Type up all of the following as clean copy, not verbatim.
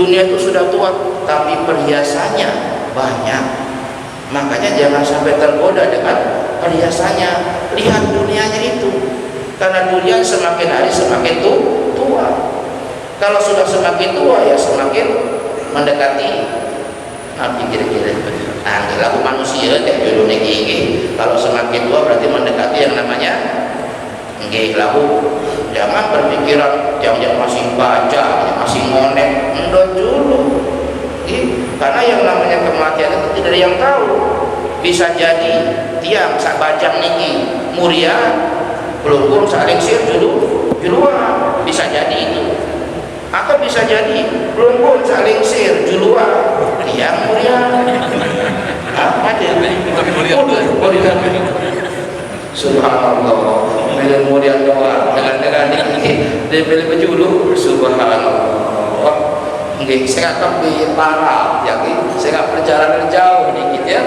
Dunia itu sudah tua, tapi perhiasannya banyak. Makanya jangan sampai tergoda dengan perhiasannya. Lihat dunianya itu, karena dunia semakin hari semakin tua. Kalau sudah semakin tua ya semakin mendekati nanti kira-kira lagu manusia teh dulu niki. Kalau semakin tua berarti mendekati yang namanya nggih lagu. Jangan berpikiran yang masih baca, yang masih ngonek, endon dulu. Karena yang namanya kematian itu tidak ada yang tahu. Bisa jadi tiang sak bajang niki muria belum saling sir dulu luar, bisa jadi itu. Atau bisa jadi belum saling sir duluan tiang muria. Apa dia? Subhanallah. Bila mulia doa dengan ini dia pilih bejulu. Subhanallah. Nggih, saya akan di Barat, ya, saya nggak perjalanan jauh dikit ya.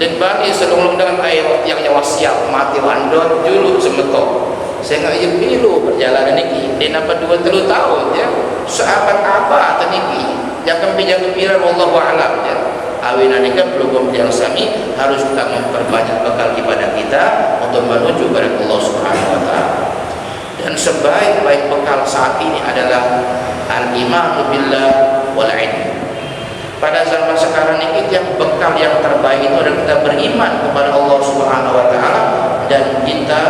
Dan bagi selung dengan air yang nyawa siap mati wandot dulu semetok. Saya nggak ingin pilu perjalanan ini. Dia nampak 2-3 tahun ya. Sahabat apa atau niki? Jangan bijak kepikiran wallahu a'lam ya. Awinan ini belum yang sami harus kita memperbanyak bekal kepada kita untuk menuju kepada Allah Subhanahu wa taala. Dan sebaik-baik bekal saat ini adalah al-imanu billah wal ilm. Pada zaman sekarang ini yang bekal yang terbaik itu adalah kita beriman kepada Allah Subhanahu wa taala dan kita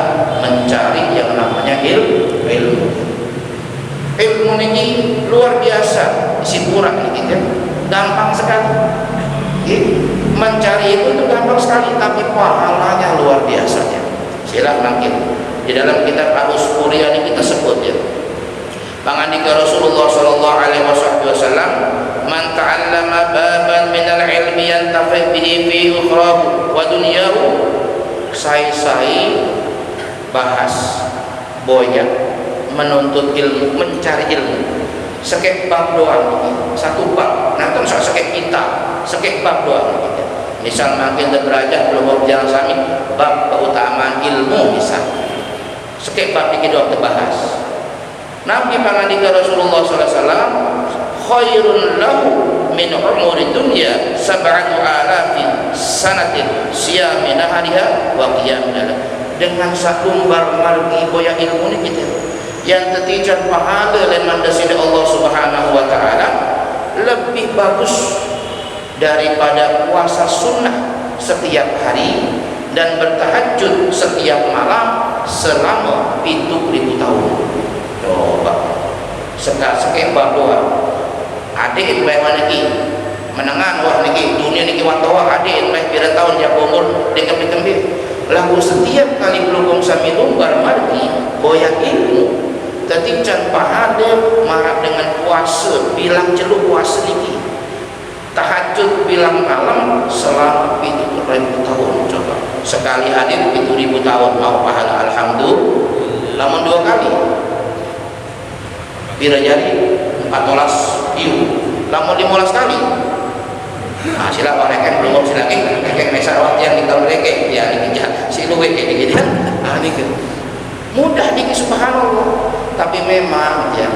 mencari yang namanya ilmu. Ilmu ini luar biasa, isi kurang ini kan gampang sekali. Mencari itu gampang sekali, tapi pahalanya luar biasanya. Silakan di dalam kitab Arus Kuria ini kita sebut ya. Mangandika Rasulullah sallallahu alaihi wasallam, "Man ta'allama baban minal ilmi yantafi bihi fi ukhrahu wa dunyahu." Saya bahas boya menuntut ilmu, mencari ilmu. Sekek bab doang, satu bab. Nah, kan sekek kita, sekek bab doang. Misal makin derajat belum berjalan sami bab keutamaan ilmu misal. Sekek bab dikit doang terbahas. Nabi pangandika Rasulullah sallallahu alaihi wasallam, "Khairun lahu min umuri dunya 7,000 sanatin siyami nahariha wa qiyamil." Dengan satu lembar margi boya ilmu ini kita yang tetijan pahala leman dasida Allah Subhanahu wa taala lebih bagus daripada puasa sunnah setiap hari dan bertahajud setiap malam selama 7.000 tahun. Coba sekek doa adik bae mana ki menengan wah niki dunia niki watawa adik bae pira tahun jak umur dikembi-kembi lagu setiap kali belum sami lumbar margi boya ilmu tetijan pahala marah dengan puasa bilang celuk puasa niki tahajud bilang malam selama 7.000 tahun. Coba sekali hadir 7.000 tahun mau pahala alhamdulillah. Namun 2 kali pira jari 14 iu namun 15 kali. Nah sila orang kan belum sila kek mesa waktu yang kita mereka ya ini si luwe kayak gitu kan. Nah ini mudah niki subhanallah. Tapi memang ya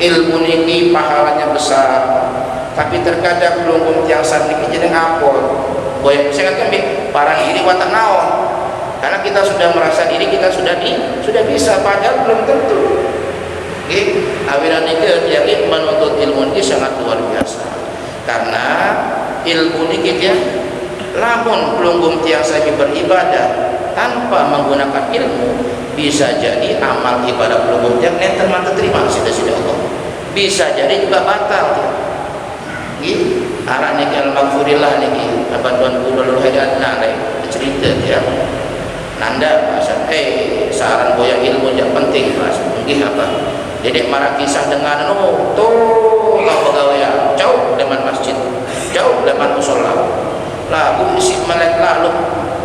ilmu niki pahalanya besar. Tapi terkadang belum tiangsan niki jadi ngapol. Boy saya katakan parang ini watak naon. Karena kita sudah merasa diri kita sudah bisa padahal belum tentu. Awiran niki yang menuntut ilmu ini sangat luar biasa. Karena ilmu niki dia lamun belum tiangsan beribadah tanpa menggunakan ilmu bisa jadi amal ibadah belum yang nenten mata terima sida-sida Allah. Bisa jadi juga batal. Arah niki al-maghfurillah niki abantuan kula hajatna cerita ya. Nanda bahasa saran boya ilmu yang penting bahasa nggih apa. Dedek marah kisah dengan tuh kau pegawai jauh depan masjid, jauh depan musola. Lagu isi melek lalu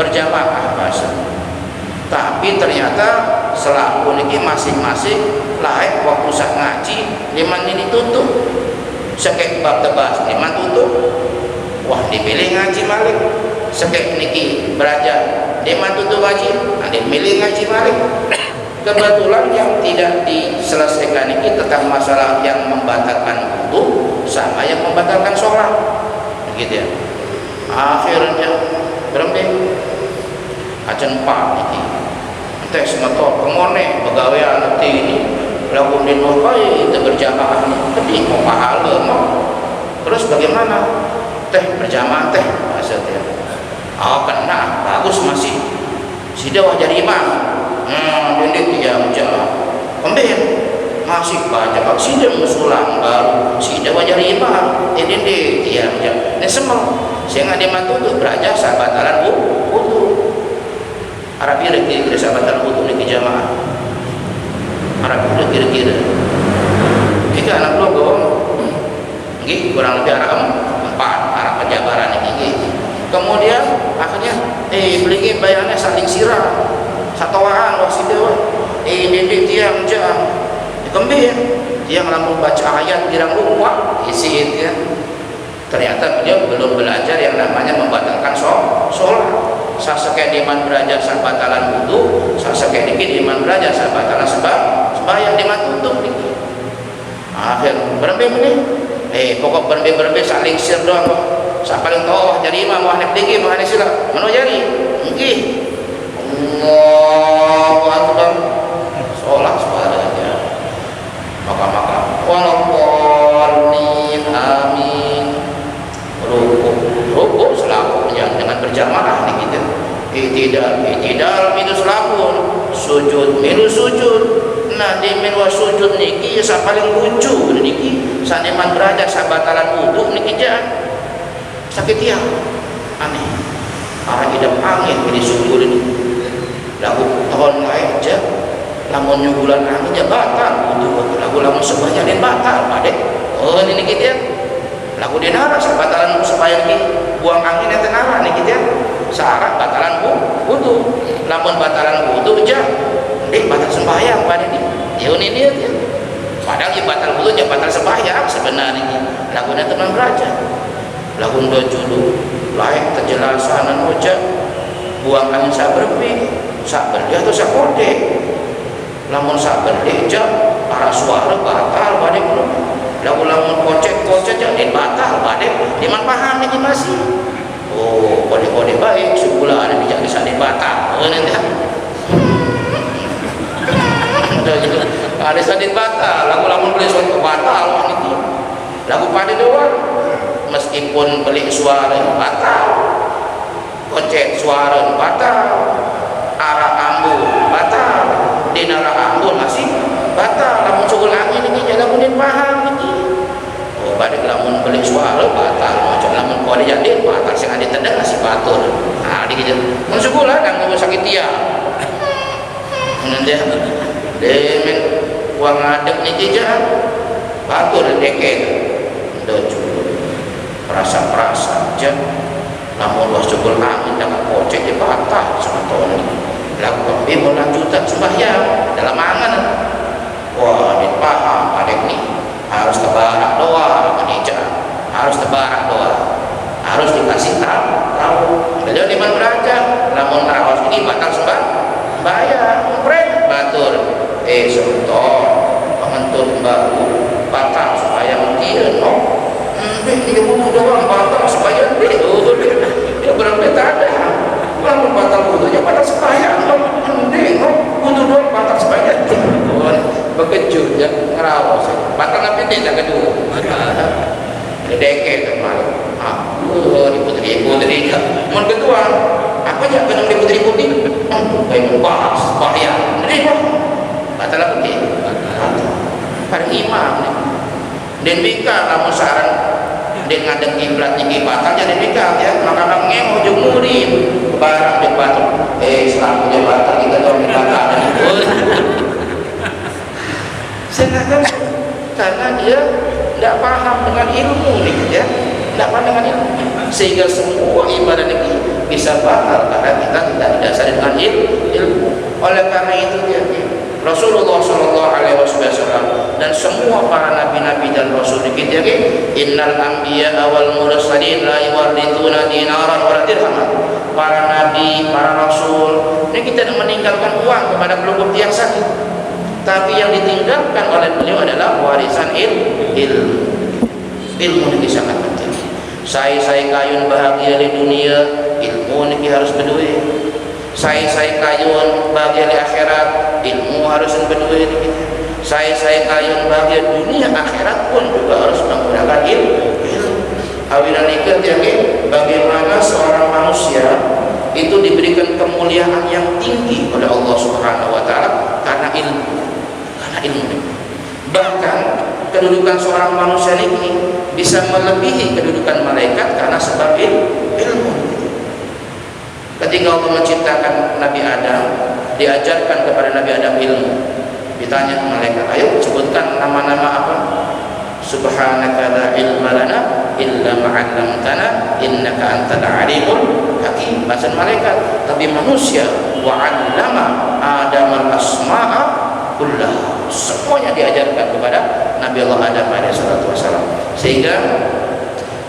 berjamaah bahasa. Tapi ternyata selaku niki masing-masing lain waktu sak ngaji liman ini tutup. Sekek bab tebas liman tutup. Wah dipilih ngaji malik. Sekek niki belajar liman tutup ngaji, ada milih ngaji malik. Kebetulan yang tidak diselesaikan ini tentang masalah yang membatalkan wudu membatalkan sholat, begitu ya. Akhirnya berhenti acan pak ini tes motor kemone pegawai nanti ini lagu dinukai itu berjamaah tadi mau pahala mau terus bagaimana teh berjamaah teh maksudnya kena bagus masih si dewa jadi imam dendek yang jauh pembel masih banyak si dewa musulang baru si dewa jadi imam dendek yang jauh ini semua sehingga dia mantu untuk beraja sabatalan wudu Arab kira-kira sabatalan wudu ini jamaah Arab kira-kira kita anak logo nggih kurang lebih arah 4 arah penjabaran ini. Kemudian akhirnya beli bayangannya saling sirah satawaan wasidewa ini tiang jam kembir tiang lamun baca ayat girang lupa isi ya. Ternyata beliau belum belajar yang namanya membatalkan sholat. Sasake diman belajar sabatalan wudu, sasake dikit diman belajar sabatalan sembahyang diman tutup dikit. Akhir berembe meneh pokok berbe saling sir doang kok. Sa paling tahu jadi imam wah nek tinggi mah sila. Mano jadi? Nggih. Allahu akbar. Salat suaranya. Maka walaupun amin. Rukuk selaku dengan berjamaah nih kita. Itidal itu selaku sujud minus sujud. Nah di minwa sujud niki sa paling lucu niki saneman beraja sabatalan wudu niki jangan sakit ya aneh arah idam angin di sujud ini lagu tahun lain aja lamun nyugulan angin ya batal wudu lagu lamun sebanyak dan batal padek ini kita lagu dinara sabatalan supaya niki buang angin yang tenara niki kita searah batalan wudu lamun batalan wudu aja batal sembahyang pada ini ini dia padahal batal wudu ya batal sembahyang sebenarnya lagunya teman beraja lagun dojulu lain kejelasan ucap buang angin saberpi saberdi atau sakode lamun saberdi aja para suara batal pada lamun kocek jadi batal pada diman paham ini masih kode baik sebulan ada bijak disana batal nanti ada sadin batal lagu beli suatu batal itu lagu pada doang meskipun beli suara batal kocek suara batal arah ambu batal dinara ambu masih batal lamun sugul angin ini jaga kunin paham ini pada lamun beli suara batal macam lamun kode jadi batal sing ada tendang ngasih batur nah dikit mun sugul ada ngomong sakit dia nanti demen uang adek ni jejak batur deket doju perasa aja namun luas cukul angin dengan kocek di batal sama tahun ini lakukan bimo lanjutan sembahyang dalam angan wah ini paham adek ni harus tebarak doa menijak harus tebarak doa harus dikasih tahu beliau di mana belajar namun harus ini batal sembahyang mereka batur contoh pengentur baru batal supaya mungkin dia butuh doang batal supaya dia berapa ada lalu batal butuhnya batal supaya butuh doang batal supaya bekejut ya ngerawas batal tapi tidak kedua deket kemarin ribut-ribut mun kedua apa aja kena ribut-ribut ini kayak bahas bahaya batal apa dia pada imam dan bika kamu saran dan ngadeng kiblat tinggi batal jadi bika ya maka ngeng ujung murid barang di batal selaku dia batal kita tahu di batal sengaja karena dia tidak paham dengan ilmu nih ya tidak paham dengan ilmu sehingga semua ibadah ini bisa batal karena kita tidak didasari dengan ilmu oleh karena itu dia Rasulullah SAW dan semua para nabi-nabi dan rasul kita innal anbiya awal mursalin la yuwarithuna dinaran wala dirhaman para nabi, para rasul ini kita meninggalkan uang kepada kelompok yang sakit tapi yang ditinggalkan oleh beliau adalah warisan ilmu ilmu ini sangat penting. Saya kayun bahagia di dunia, ilmu ini harus berduit. Saya kayun bahagia di akhirat, ilmu harus berduit. Saya kayun bahagia dunia akhirat pun juga harus menggunakan ilmu. Awinan ikat yang bagaimana seorang manusia itu diberikan kemuliaan yang tinggi oleh Allah Subhanahu wa taala karena ilmu. Bahkan kedudukan seorang manusia ini bisa melebihi kedudukan malaikat karena sebab ilmu. Ketika Allah menciptakan Nabi Adam, diajarkan kepada Nabi Adam ilmu. Ditanya malaikat, ayo sebutkan nama-nama apa? Subhanaka la ilma lana illa ma 'allamtana innaka antal alimul hakim. Bahasa malaikat, tapi manusia wa 'allama Adam al-asma'a kullah. Semuanya diajarkan kepada Nabi Allah Adam alaihissalatu wassalam. Sehingga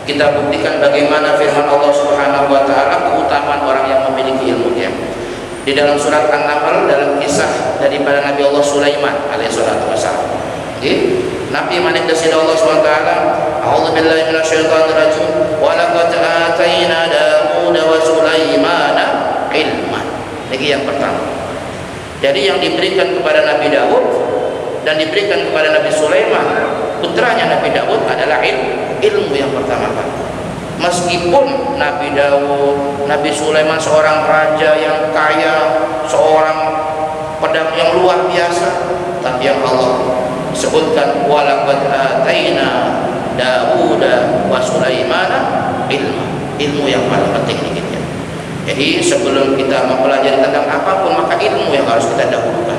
kita buktikan bagaimana firman Allah Subhanahu wa taala keutamaan orang yang memiliki ilmunya. Di dalam surat An-Naml, dalam kisah daripada Nabi Allah Sulaiman alaihissalatu wassalam. Nabi manik dasida Allah SWT. A'udzubillahi minasyaitonirrajim. Wa laqad atayna Daud wa Sulaimana ilman. Ini yang pertama. Jadi yang diberikan kepada Nabi Daud dan diberikan kepada Nabi Sulaiman, putranya Nabi Daud, adalah ilmu yang pertama kali. Meskipun Nabi Daud, Nabi Sulaiman seorang raja yang kaya, seorang pedang yang luar biasa, tapi yang Allah sebutkan walaqad ataina Daud wa Sulaimana ilmu yang paling penting ini kita. Jadi sebelum kita mempelajari tentang apapun, maka ilmu yang harus kita dahulukan.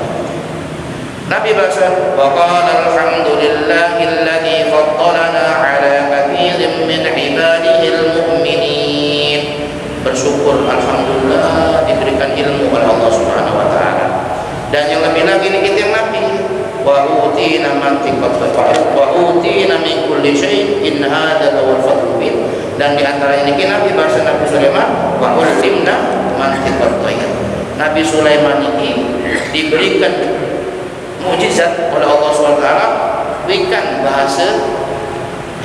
Nabi bahasa wa qala alhamdulillahilladzi faddalana ala katsirin min ibadihil mu'minin. Bersyukur alhamdulillah diberikan ilmu oleh Allah Subhanahu wa taala. Dan yang lebih lagi ini kita yang Nabi wa utina mantiqat wa utina min kulli syai' in hadza lawal fadlul mubin. Dan di antara ini Nabi bahasa Nabi Sulaiman wa ultimna mantiqat tayr. Nabi Sulaiman ini diberikan mukjizat oleh Allah SWT, berikan bahasa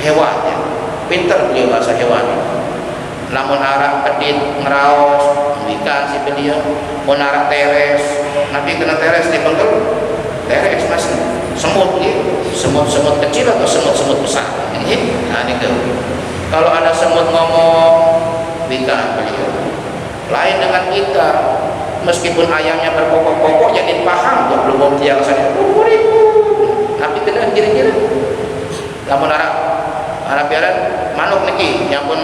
hewan ya. Pintar beliau bahasa hewan. Lamun arah pedit ngeraos berikan si beliau. Mun arah teres, Nabi kena teres di bengkel. Teres masih semut gitu. Semut kecil atau semut besar. Nah ini kalau ada semut ngomong berikan beliau. Lain dengan kita, meskipun ayamnya berkokok-kokok jadi paham ya belum tiang sana. Tapi kena kira-kira. Lamun arah biaran manuk niki yang pun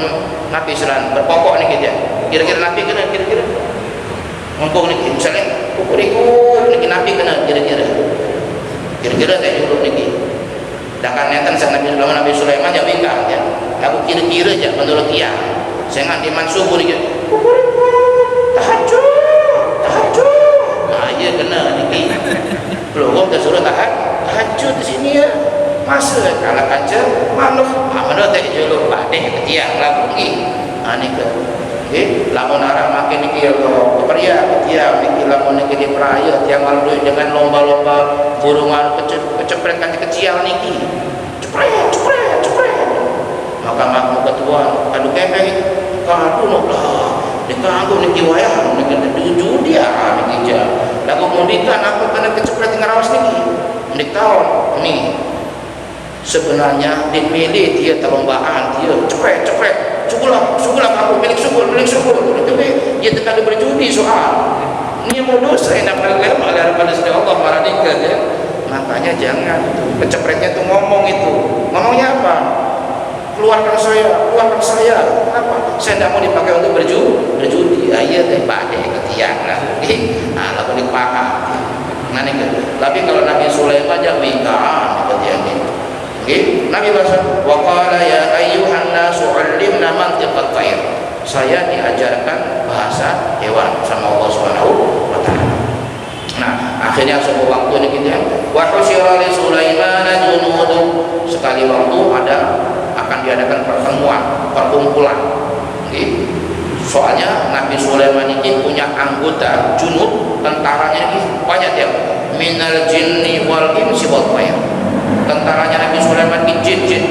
Nabi selan berkokok niki dia. Kira-kira Nabi kena kira-kira. Mumpung niki misalnya kuku niki Nabi kena kira-kira. Kira-kira saya dulu niki. Sedangkan nenten Nabi Sulaiman ya bingkang ya. Aku kira-kira aja menurut dia. Saya nganti mansubuh niki. Tahajud. Nah, iya kena niki. Belum dah suruh tahajud di sini ya. Masa kalau aja malam, menurut saya jolo badai ke tiang lah pergi. Ani ke, lamun arah makin niki kalau pria ke tiang niki lamun niki di peraya tiang malu dengan lomba-lomba burungan kecepret kecil niki, cepret. Maka makmu ketua, aduh kepeng, kadu nok lah. Dikanggu niki wayah, niki tujuh dia niki jah. Lagu kemudian aku kena kecepret ngarawas niki, niki tahun nih. Sebenarnya dipilih dia terlombaan dia cepet sugulah kamu milik sugul tapi dia tekan berjudi soal ini mau dosa yang dapat lewat oleh Allah maradika ya. Makanya jangan kecepretnya itu ngomongnya apa, keluarkan saya apa, saya tidak mau dipakai untuk berjudi ayat badai ketiak lah lalu dipaham tapi kalau Nabi Sulaiman aja wingkaan ketiaknya. Nabi bahasa wa qala ya ayyuhan nasu 'allimna mantiqat tayr. Saya diajarkan bahasa hewan sama Allah Subhanahu wa taala. Nah, akhirnya sebuah waktu ini kita wa husyira li Sulaiman junudu. Sekali waktu akan diadakan perkumpulan. Soalnya Nabi Sulaiman ini punya anggota junud, tentaranya ini banyak ya. Minal jinni wal insi wal tayr. Tentaranya Nabi Sulaiman jin.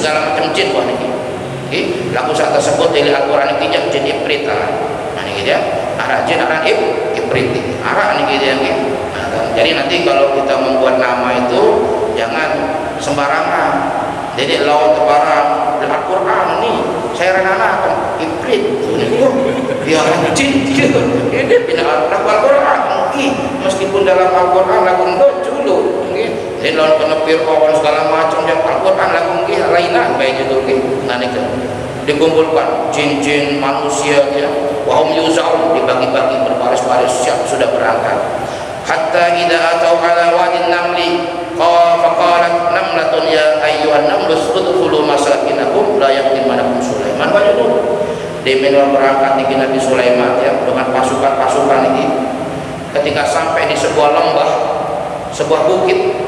segala macam jin wah niki. Nggih, lagu sak tersebut dari Al-Qur'an iki jin ibrit lah. Nah niki dia arah jin arah ibrit. Arah niki dia nggih. Jadi nanti kalau kita membuat nama itu jangan sembarangan. Jadi lawan tebarang Al-Qur'an nih saya renanakan ibrit dia jin ini pindah Al-Qur'an meskipun dalam Al-Qur'an lagu dulu jadi lawan kena Fir'aun segala macam yang Al-Qur'an lagu lainan baik itu nanti dikumpulkan jin-jin manusia ya wahum yuzaun dibagi-bagi berbaris-baris siap sudah berangkat hatta idza atau ala wadin namli faqalat namlatun ya ayyuhan namlu udkhulu masakinakum la yaqtimanakum Sulaiman wa junud. Diminul berangkat niki Nabi Sulaiman ya dengan pasukan-pasukan ini ketika sampai di sebuah lembah, sebuah bukit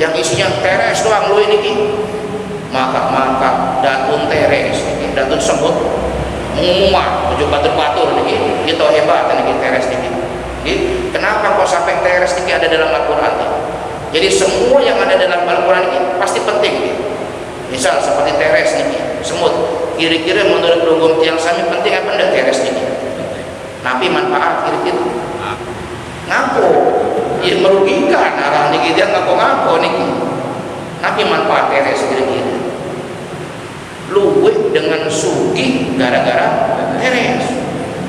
yang isinya teres doang lu niki. Maka datun teres niki, datun semut mengumumah ujuk batur-batur niki. Kita hebat niki teres niki. Kenapa kok sampai teres niki ada dalam Al-Qur'an? Jadi semua yang ada dalam Al-Quran ini pasti penting nih. Misal seperti teres nih, semut. Kira-kira menurut hukum tiang sami penting apa enggak teres nih? Nabi manfaat kira-kira. Ngapo? Ya merugikan arah nih dia ngapo nih. Nabi manfaat teres kira-kira. Luwih dengan sugi gara-gara teres.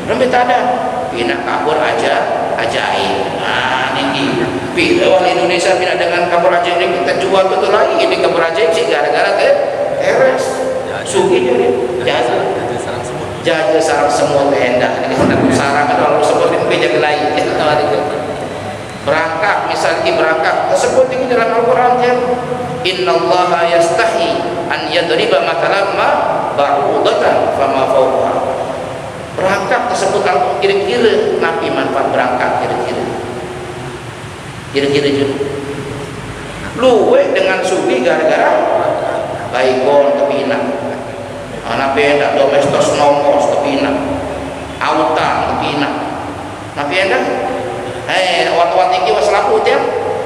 Rembet ada. Bina kabur aja ajaib. Nah ini orang Indonesia bina dengan kabur ajaib ini kita jual betul lagi ini kabur ajaib sih gara-gara teres suginya jaga sarang semua tenda ini kita sarang kalau seperti itu lain berangkat misalnya berangkat tersebut ini dalam Al-Quran ya innallaha yastahi an yadriba matalam ma ba'udatan fama fawqa berangkat tersebut kira-kira Nabi manfaat berangkat kira-kira juga luwe dengan subi gara-gara baikon kepinak Nabi hendak domestos nomos kepinak autan kepinak Nabi hendak wat-wat iki waselaku ya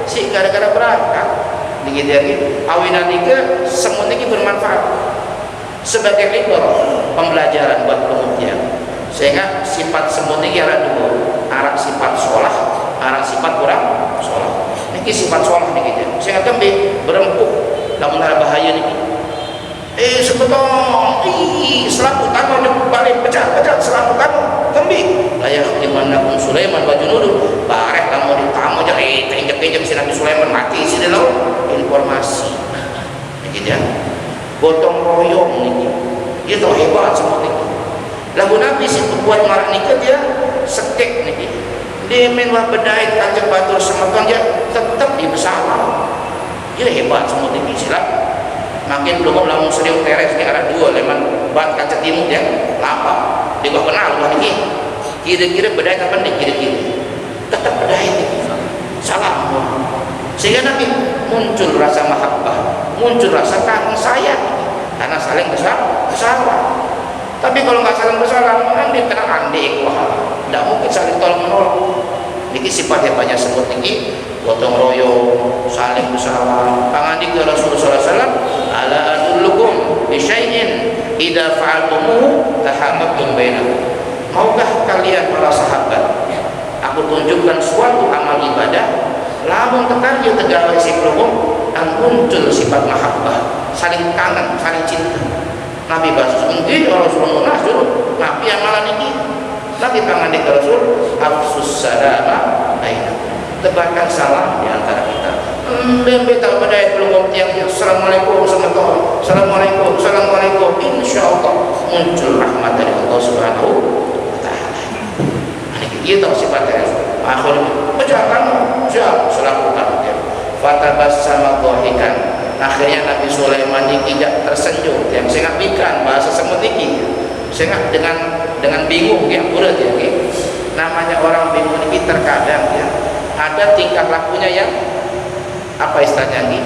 si gara-gara berangkat begitu lagi awinan tiga semua ini bermanfaat sebagai libur pembelajaran buat kemudian sehingga sifat semut ini ada dua arah sifat sholah arah sifat kurang sholah ini sifat sholah nih gitu sehingga kembali berempuk namun ada bahaya nih sebetulnya selaku tangan balik pecah selaku tangan kembali layak dimana Sulaiman baju nuduh barek kamu ditamu aja injek-injek si Nabi Sulaiman mati si dalam informasi gitu ya gotong royong nih itu hebat semua nih lagu Nabi sih buat marah nikah dia sekek nih dia menwah bedait kancing batur semeton dia tetap di bersama dia hebat semua nih silap makin belum lamun serius teres di arah dua leman buat kancing timur ya lapa dia gak kenal wah ini kira-kira bedait apa nih kira-kira tetap bedait salam sehingga Nabi muncul rasa mahabbah muncul rasa kangen sayang karena saling bersama. Tapi kalau nggak saling bersalah, nanti kena andi ikhwah. Tidak mungkin saling tolong menolong. Ini sifat hebatnya semut ini, gotong royong, saling bersalah. Pangandi ke Rasulullah SAW, ala adullukum bisyai'in idza fa'altumuhu tahabbtum bainakum. Maukah kalian para sahabat? Aku tunjukkan suatu amal ibadah, lamun tekan dia tegawe si pelumum, dan muncul sifat mahabbah, saling kangen, saling cinta. Nabi bahasa mungkin Rasulullah suruh Nabi amalan ini Nabi tangan di Rasul afsus salama tebarkan salam di antara kita beta pada belum tiang assalamualaikum assalamualaikum insyaallah muncul rahmat dari Allah Subhanahu wa taala ini kita sifatnya akhir bacakan siap selaku kamu fatabassama dhahikan akhirnya Nabi Sulaiman ini tidak tersenyum yang saya ngapikan bahasa semut ini saya dengan bingung ya udah ya namanya orang bingung ini terkadang ya ada tingkah lakunya yang apa istilahnya ini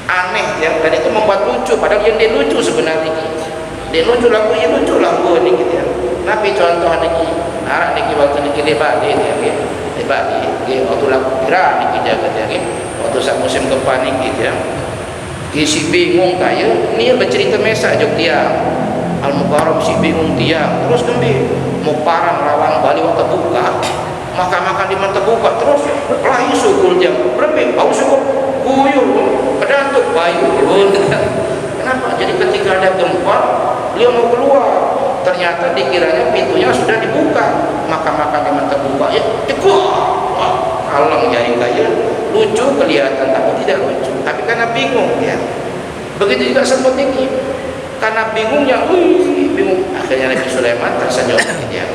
aneh ya dan itu membuat lucu padahal yang dia lucu sebenarnya dia lucu lagu ini gitu ya Nabi contoh ini arah ini waktu ini lebat dia waktu lagu kira ini jaga dia waktu saat musim gempa ini gitu ya si bingung kaya ni bercerita mesak jok dia Al-Mukarram si bingung dia terus kembi mau parang rawang bali waktu buka makan di mata buka terus lahi sukul jam berapa bau sukul kuyur kedantuk bayu kenapa jadi ketika ada gempa beliau mau keluar ternyata dikiranya pintunya sudah dibuka makan di mata buka ya cekuak kaleng jari kaya lucu kelihatan tapi tidak lucu tapi karena bingung ya begitu juga semut ini karena bingungnya bingung akhirnya Nabi Sulaiman tersenyum ya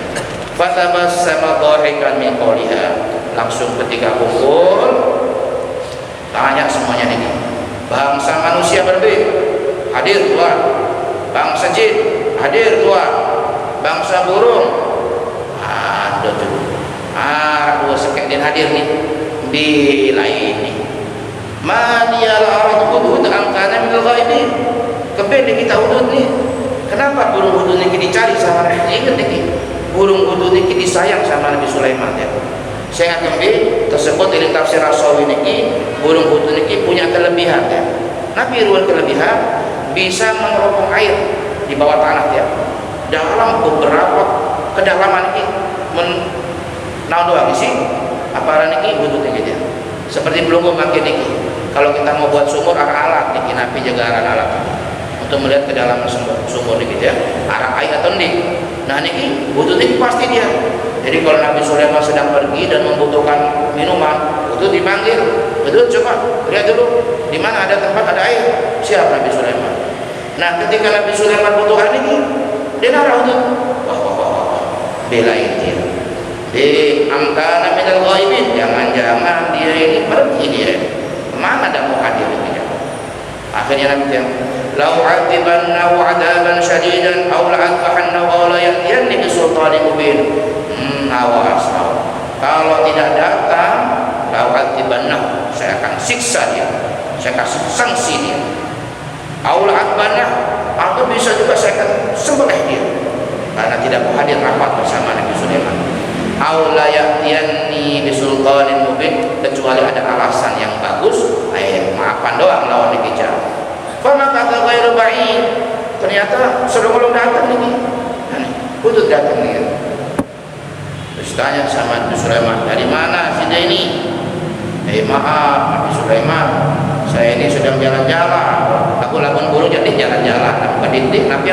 fatabassama dhahikan min qawliha langsung ketika kumpul tanya semuanya nih bangsa manusia berbeda hadir tuan bangsa jin hadir tuan bangsa burung ada tuh dua sekek din hadir nih bila ini maniyal arad hudud angkana min al-ghaibin kebeda kita hudud nih kenapa burung hudud ini dicari sama Nabi ingat nih burung hudud ini disayang sama Nabi Sulaiman ya saya akan tersebut dari tafsir Rasawi ini burung hudud ini punya kelebihan ya Nabi ruang kelebihan bisa mengeropong air di bawah tanah ya dalam beberapa kedalaman ini nah doang sih apa ini hudud ini dia seperti belum makin ini kalau kita mau buat sumur alat ini napi jaga alat untuk melihat ke dalam sumur ini ya arah air atau enggak nah ini hudud ini pasti dia jadi kalau Nabi Sulaiman sedang pergi dan membutuhkan minuman hudud dipanggil hudud coba lihat dulu di mana ada tempat ada air siap Nabi Sulaiman nah ketika Nabi Sulaiman butuh air ini dia narah hudud belain dia di amkana minal ghaibin jangan-jangan dia ini pergi dia kemana dah mau hadir dia akhirnya Nabi bilang lau atibannahu adaban syadidan aw la'adbahannahu aw la ya'tiyanni bisultanin mubin awas kalau tidak datang lau atibannahu saya akan siksa dia saya kasih sanksi dia aw la'adbahannahu atau bisa juga saya akan sembelih dia karena tidak mau hadir rapat bersama Nabi Sulaiman aw la ya'tiyanni bisultanin mubin kecuali ada alasan yang bagus maafan doang lawan dikejar fama kata ghairu ba'id ternyata sebelum datang ini hudud datang nih terus tanya sama Nabi Sulaiman dari mana sini ini maaf Nabi Sulaiman saya ini sedang jalan-jalan aku lamun buru jadi jalan-jalan aku kedindik Nabi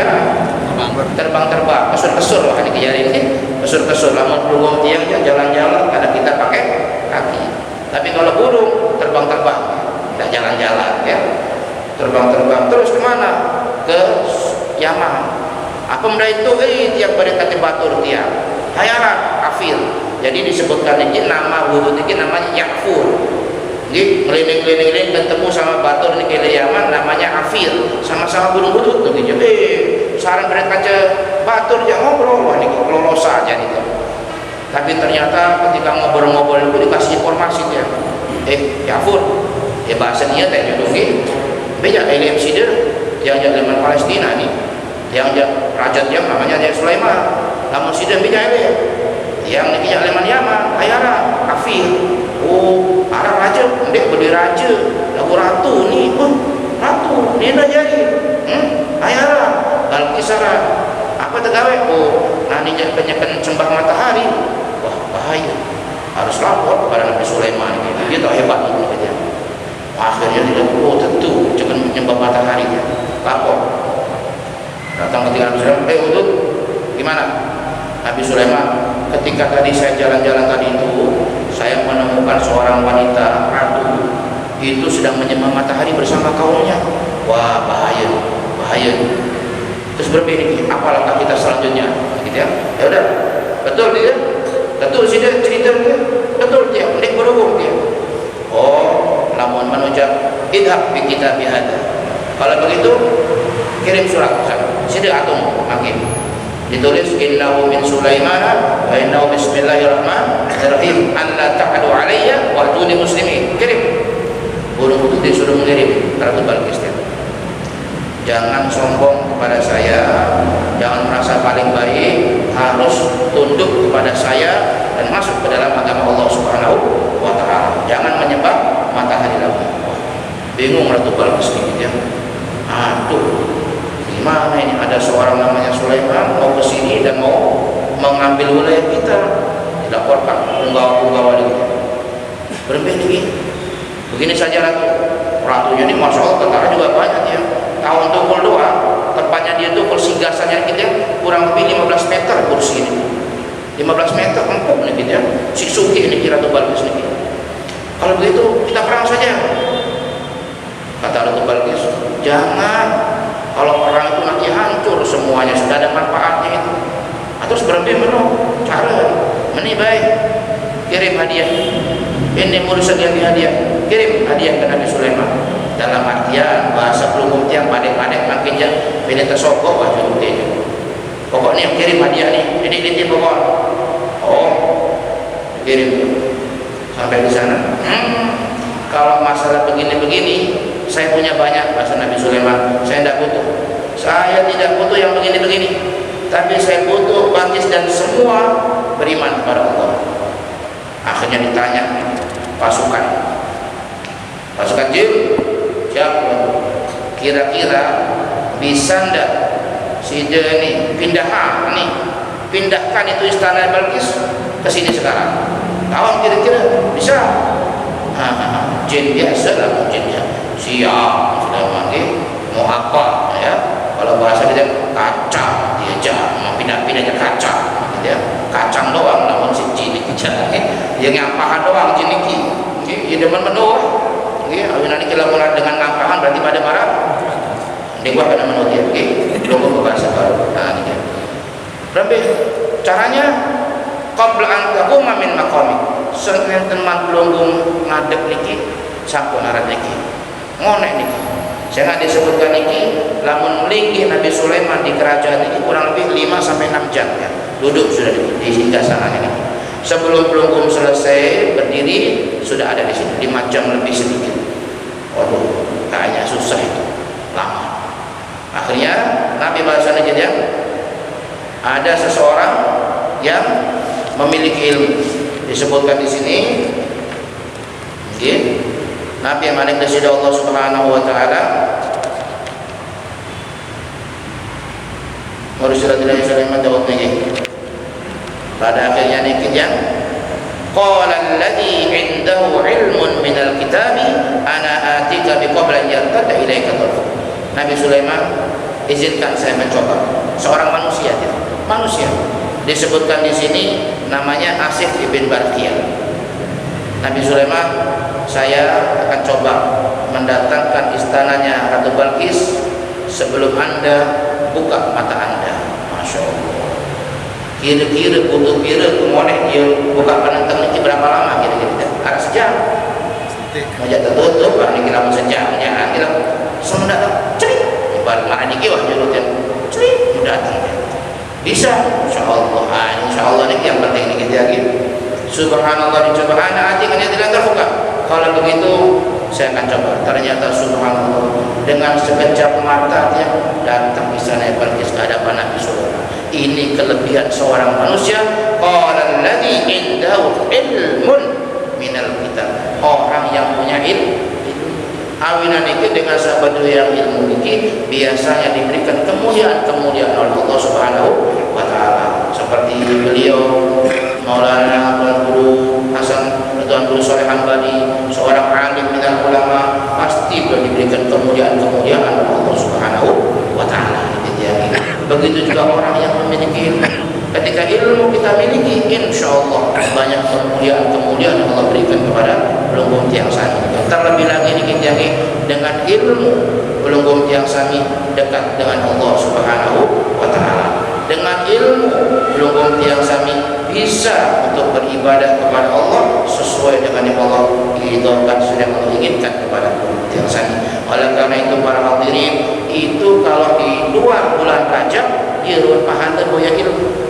terbang-terbang kesur-kesur lah ini kejadian ini kesur-kesur lamun burung tiangnya jalan-jalan karena kita pakai kaki tapi kalau burung terbang-terbang tidak jalan-jalan ya terbang-terbang terus kemana ke Yaman apa benda itu tiap pada kata batur tiap hayaran kafir jadi disebutkan ini nama hudud ini namanya Ya'fur ini keliling-keliling ketemu sama batur ini ke Yaman namanya Afir sama-sama burung hudud tuh gitu saran mereka kaca batur yang ngobrol wah ini lolos saja nih tapi ternyata ketika ngobrol-ngobrol itu dikasih informasi dia Ya'fur bahasa dia tak jodohin bejak LMC dia yang zaman Palestina nih yang raja yang namanya dia Sulaiman namun sidang bejak dia yang nikah zaman Yaman ayara kafir arah raja ndek beli raja lagu ratu nih ratu dia nak jadi ayara Balkisara apa tegawe nani penyekan sembah matahari wah bahaya harus lapor kepada Nabi Sulaiman dia tahu hebat itu dia akhirnya dia tentu jangan menyembah matahari ya lapor datang ketika Nabi Sulaiman untuk gimana Nabi Sulaiman ketika tadi saya jalan-jalan tadi itu saya menemukan seorang wanita ratu itu sedang menyembah matahari bersama kaumnya wah bahaya terus berbeda apa langkah kita selanjutnya gitu ya udah betul dia betul sih dia cerita dia betul dia ndek berhubung dia lamun menujak idhab bi kitab hada kalau begitu kirim surat sana sini atung makin ditulis innahu min Sulaimana wa innahu bismillahirrahmanirrahim an la ta'adu alayya wa atuni muslimin kirim burung itu disuruh mengirim Ratu Balkis jangan sombong kepada saya jangan merasa paling baik harus tunduk kepada saya dan masuk ke dalam agama Allah Subhanahu wa ta'ala jangan menyembah matahari lagi Bingung Ratu Balkis gitu ya. Aduh, gimana ini, ada seorang namanya Sulaiman mau ke sini dan mau mengambil wilayah kita. Dilaporkan penggawa-penggawa itu. Berbeda begini saja ratunya ini, masya Allah, tentara juga banyak ya. Tahun tukul doa, tempatnya dia tukul singgasannya kita kurang lebih 15 meter kursi ini. 15 meter empuk nih gitu ya. Si Suki ini Ratu Balkis nih. Kalau begitu kita perang saja. Kata Ratu Balkis, jangan. Kalau perang itu nanti hancur semuanya, sudah ada manfaatnya itu. Atau berhenti menung cara ini baik, kirim hadiah. Ini mursal yang hadiah, kirim hadiah ke Nabi Sulaiman. Dalam artian bahasa pelunggung tiang padek-padek makin jam ini tersokok wajah ini. Pokoknya kirim hadiah nih, ini pokok. Oh, kirim sampai di sana. Kalau masalah begini-begini, saya punya banyak, bahasa Nabi Sulaiman. Saya tidak butuh. Saya tidak butuh yang begini-begini. Tapi saya butuh Balkis dan semua beriman kepada Allah. Akhirnya ditanya pasukan jin, siapa kira-kira bisa ndak si ini pindahkan itu istana Balkis ke sini sekarang? Tahu kira-kira bisa? Jin biasa lah, jinnya siap, sudah manggil mau apa ya? Kalau bahasa dia kaca, dia aja mau pindah-pindahnya kaca, gitu ya. Kacang doang, namun si jin ini yang ngampahan doang jin ini, dia demen mendoa. Awin nanti kalau mulai dengan ngampahan berarti pada marah. Dia gua kena menurut dia, belum bahasa baru. Nah ini dia. Berarti caranya qabla an taquma min maqamik. Senen teman pelunggung ngadep niki sampun arat niki. Ngonek niki. Jangan disebutkan niki lamun melingkih Nabi Sulaiman di kerajaan ini kurang lebih 5 sampai 6 jam ya. Duduk sudah di singgah sana ini. Sebelum pelunggung selesai berdiri sudah ada di sini 5 jam lebih sedikit. Waduh, kayaknya susah itu. Lama. Akhirnya Nabi bahasanya jadi ada seseorang yang memiliki ilmu. Disebutkan di sini Nabi yang malik dari Allah Subhanahu wa taala Rasulullah Sulaiman Daud ini. Pada akhirnya nikahnya qala alladhi indahu ilmun minal kitabi ana atika biqabla yartada ilaika tarfu. Nabi Sulaiman, izinkan saya mencoba. Seorang manusia disebutkan di sini namanya Asif ibn Barqiyah. Nabi Sulaiman, saya akan coba mendatangkan istananya Ratu Balkis sebelum Anda buka mata Anda. Masya Allah. Kira-kira butuh kemonek dia buka penentang ini berapa lama kira-kira? Ada sejam. Majak tertutup, ini kira sejamnya. Kira semua datang, cerit. Ibarat mana dikit wah jurutnya, cerit, datang. Bisa, insya Allah. Insya Allah ini yang penting ini kita lagi. Subhanallah dicoba anak aja kan tidak terbuka. Kalau begitu saya akan coba. Ternyata subhanallah dengan sekejap mata dia datang di sana Balkis ke hadapan Nabi Sulaiman. Ini kelebihan seorang manusia. Qala alladhi indahu ilmun minal kitab. Orang yang punya ilmu. Awinan itu dengan sahabat yang ilmu ini biasanya diberikan kemuliaan oleh Allah Subhanahu wa taala. Seperti beliau Maulana Tuan Guru Hasan Tuan Guru Saleh Hambali, seorang alim minal ulama, pasti diberikan kemuliaan oleh Allah Subhanahu wa taala. Begitu juga orang yang memiliki ilmu. Ketika ilmu kita miliki, insya Allah banyak kemuliaan Allah berikan kepada pelunggung tiang sami. Terlebih lagi kita dengan ilmu pelunggung tiang sami dekat dengan Allah Subhanahu wa taala. Dengan ilmu pelunggung tiang sami bisa untuk beribadah kepada Allah sesuai dengan yang Allah ridhokan, sudah Allah inginkan kepada pelunggung tiang sami. Oleh karena itu para hadirin, itu kalau di luar bulan Rajab dia pahala boya ilmu.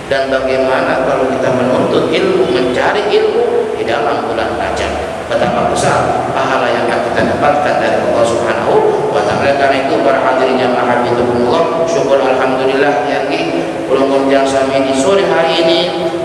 Dan bagaimana kalau kita menuntut ilmu, mencari ilmu di dalam bulan Rajab, betapa besar pahala yang akan kita dapatkan dari Allah Subhanahu wa taala. Karena itu para hadirin jamaah hafizakumullah, syukur alhamdulillah yang di pelunggung tiang sami di sore hari ini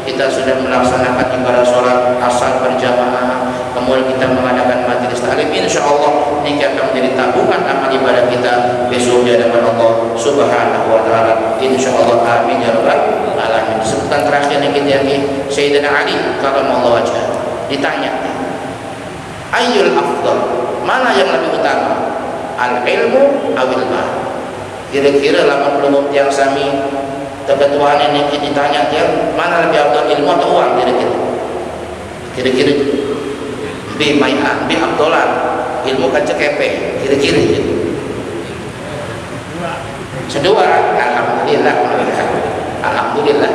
kita sudah melaksanakan ibadah sholat asar berjamaah. kemudian kita mengadakan majelis taklim, insyaallah ini akan menjadi tabungan amal ibadah kita besok di hadapan Allah Subhanahu wa taala, insyaallah. Amin ya rabbal alamin. Sebutan terakhir yang kita yakini, Sayyidina Ali karramallahu wajhah ditanya, ayyul afdal, mana yang lebih utama, al ilmu awil mal? Kira-kira lamun belum tiang sami kebetulan ini ditanya tiang mana lebih afdal, ilmu atau uang? Kira-kira bi mai'an bi abdolan, ilmu kan cekepe, kira-kira sedua. Alhamdulillah, alhamdulillah.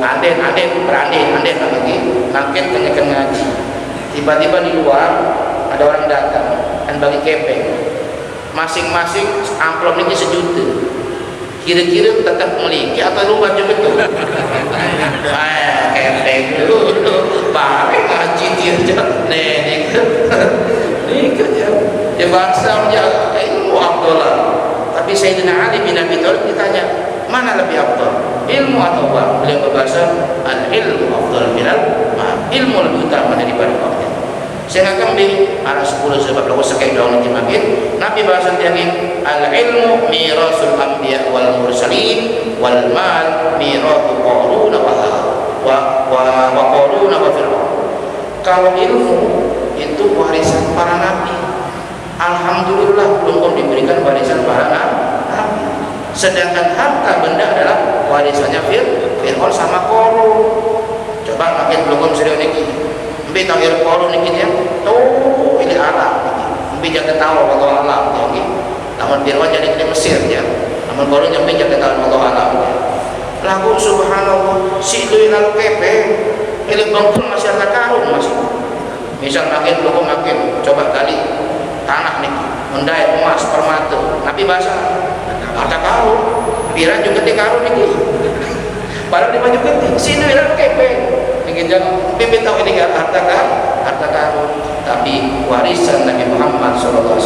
Aden berandai lagi makin kenyang ngaji, tiba-tiba di luar ada orang datang dan bagi kepeng, masing-masing amplop ini 1 juta. Kira-kira tetap memiliki atau lu baca betul? Kepeng dulu baik ngaji dia nih dia bahasa dia ilmu abdullah. Tapi Sayyidina Ali bin Abi Thalib ditanya, mana lebih afdal, ilmu atau uang? Beliau berbahasa, al ilmu afdal minal mal, ilmu lebih utama daripada uang. Saya akan beri ada 10 sebab lalu sekali daun nanti makin Nabi bahasa tiangin, al ilmu mirasul anbiya wal mursalin wal mal miratu qaruna wa qaruna wa fir'aun. Kalau ilmu itu warisan para nabi, alhamdulillah belum diberikan warisan para nabi. Sedangkan harta benda adalah warisannya Fir'aun sama Qarun. Coba makin belum serius niki. Mbi tangir Qarun niki ya. Tuh ini alam niki. Mbi jangan tahu Allah alam niki. Namun Fir'aun jadi di Mesir ya. Namun Qarun yang mbi jangan tahu Allah alam. Lagu subhanallah si duinal kepe ini bangkun masih ada karun masih. Misal makin belum makin coba kali tanah niki mendai emas permata. Nabi bahasa harta karun, pira juga di karun ini. Padahal di baju putih, sini bilang kepeng. Ingin jangan pimpin tahu ini harta karun. Tapi warisan Nabi Muhammad SAW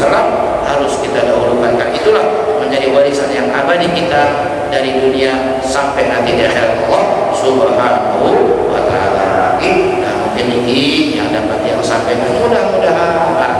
harus kita dahulukan. Itulah menjadi warisan yang abadi kita dari dunia sampai nanti di akhirat Allah Subhanahu wa taala. Nah, mungkin ini yang dapat yang sampaikan mudah-mudahan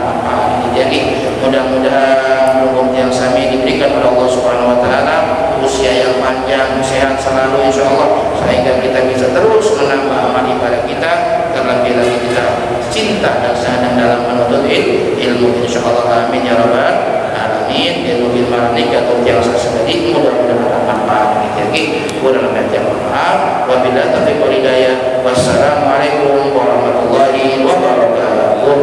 jadi mudah-mudahan hukum yang sami diberikan oleh Allah Subhanahu wa taala usia yang panjang, sehat selalu insyaallah, sehingga kita bisa terus menambah amal ibadah kita, terlebih lagi kita cinta dan sadar dalam menuntut ilmu insyaallah. Amin ya rabbal alamin. Ilmu marnika atau yang sesedih mudah-mudahan bermanfaat bagi kita dalam yang bermanfaat. Wabillahi taufiq wal hidayah. Wassalamualaikum warahmatullahi wabarakatuh.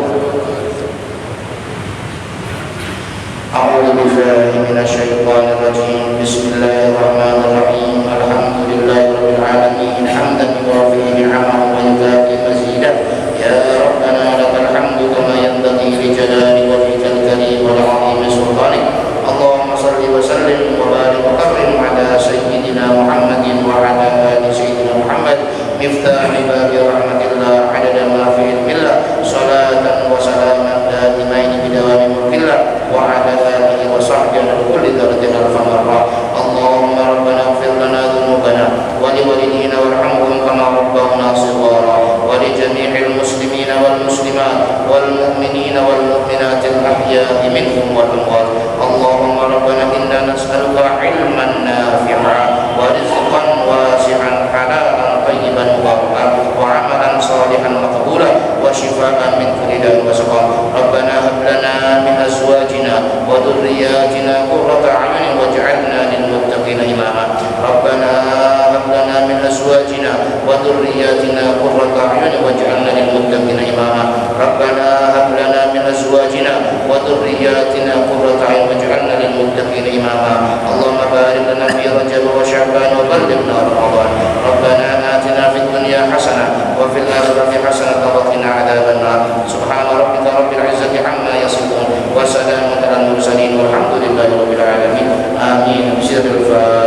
أعوذ بالله من الشيطان الرجيم بسم الله الرحمن الرحيم الحمد لله رب العالمين حمدا يوافي نعمه ويكافئ مزيدا يا ربنا لك الحمد كما ينبغي لجلال وجهك الكريم والعظيم سلطانك اللهم صل وسلم وبارك وكرم على سيدنا محمد وعلى آل سيدنا محمد مفتاح باب رحمة الله عدد ما في علم الله صلاة وسلاما دائمين بدوام ملك الله وعلى آله وصحبه لكل درجة ألف مرة. اللهم ربنا اغفر لنا ذنوبنا ولوالدينا وارحمهم كما ربونا صغارا ولجميع المسلمين والمسلمات والمؤمنين والمؤمنات الأحياء منهم والأموات. اللهم ربنا إنا نسألك علما نافعا ورزقا واسعا حلالا طيبا مباركا وعملا صالحا مقبولا وشفاء من كل داء وسقام. ربنا هب لنا من أزواجنا وذرياتنا قرة أعين واجعلنا للمتقين إماما. ربنا هب لنا من أزواجنا وذرياتنا قرة أعين واجعلنا للمتقين إماما. ربنا هب لنا من أزواجنا وذرياتنا قرة أعين واجعلنا للمتقين إماما. اللهم بارك لنا في رجب وشعبان وبلغنا رمضان. ربنا آتنا في الدنيا حسنة وفي الآخرة حسنة وقنا عذاب النار. سبحان ربك رب العزة عما يصفون وسلام على المرسلين والحمد لله رب العالمين. آمين. بسم الله.